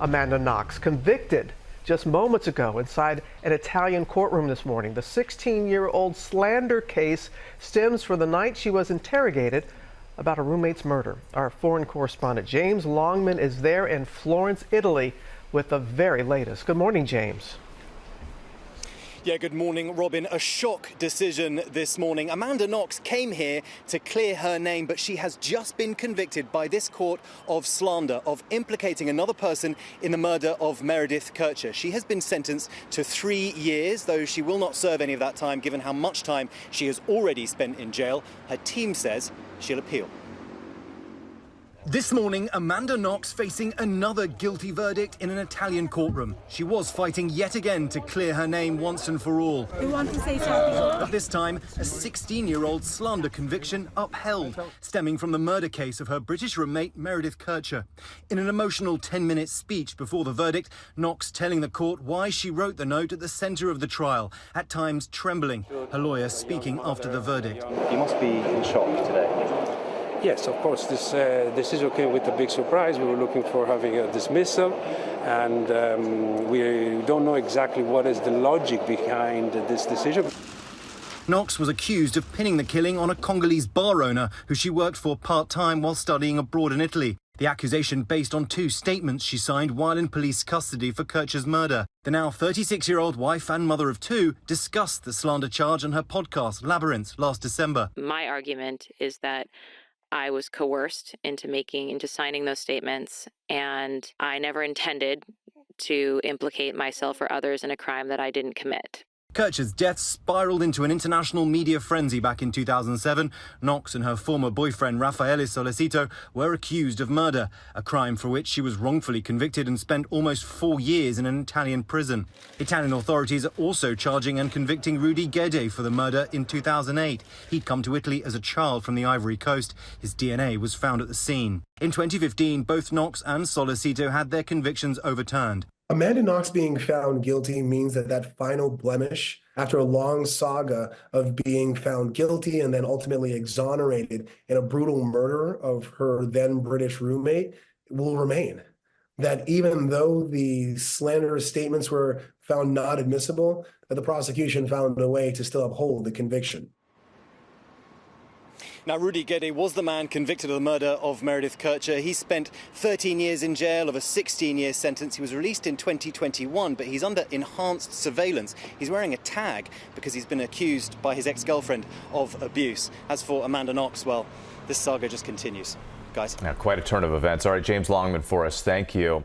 Amanda Knox, convicted just moments ago inside an Italian courtroom this morning. The 16-year-old slander case stems from the night she was interrogated about a roommate's murder. Our foreign correspondent James Longman is there in Florence, Italy, with the very latest. Good morning, James. Yeah, good morning, Robin. A shock decision this morning. Amanda Knox came here to clear her name, but she has just been convicted by this court of slander, of implicating another person in the murder of Meredith Kercher. She has been sentenced to 3 years, though she will not serve any of that time, given how much time she has already spent in jail. Her team says she'll appeal. This morning, Amanda Knox facing another guilty verdict in an Italian courtroom. She was fighting yet again to clear her name once and for all. You want to say something? But this time, a 16-year-old slander conviction upheld, stemming from the murder case of her British roommate Meredith Kercher. In an emotional 10-minute speech before the verdict, Knox telling the court why she wrote the note at the centre of the trial, at times trembling, her lawyer speaking after the verdict. You must be in shock today. Yes, of course, this decision came with a big surprise. We were looking for having a dismissal, and we don't know exactly what is the logic behind this decision. Knox was accused of pinning the killing on a Congolese bar owner who she worked for part-time while studying abroad in Italy. The accusation based on 2 statements she signed while in police custody for Kercher's murder. The now 36-year-old wife and mother of 2 discussed the slander charge on her podcast, Labyrinth, last December. My argument is that I was coerced into signing those statements, and I never intended to implicate myself or others in a crime that I didn't commit. Kercher's death spiraled into an international media frenzy back in 2007. Knox and her former boyfriend, Raffaele Solicito, were accused of murder, a crime for which she was wrongfully convicted and spent almost 4 years in an Italian prison. Italian authorities are also charging and convicting Rudy Guede for the murder in 2008. He'd come to Italy as a child from the Ivory Coast. His DNA was found at the scene. In 2015, both Knox and Solicito had their convictions overturned. Amanda Knox being found guilty means that final blemish, after a long saga of being found guilty and then ultimately exonerated in a brutal murder of her then British roommate, will remain. That even though the slanderous statements were found not admissible, that the prosecution found a way to still uphold the conviction. Now, Rudy Guede was the man convicted of the murder of Meredith Kercher. He spent 13 years in jail of a 16-year sentence. He was released in 2021, but he's under enhanced surveillance. He's wearing a tag because he's been accused by his ex-girlfriend of abuse. As for Amanda Knox, well, this saga just continues. Guys. Now, quite a turn of events. All right, James Longman for us. Thank you.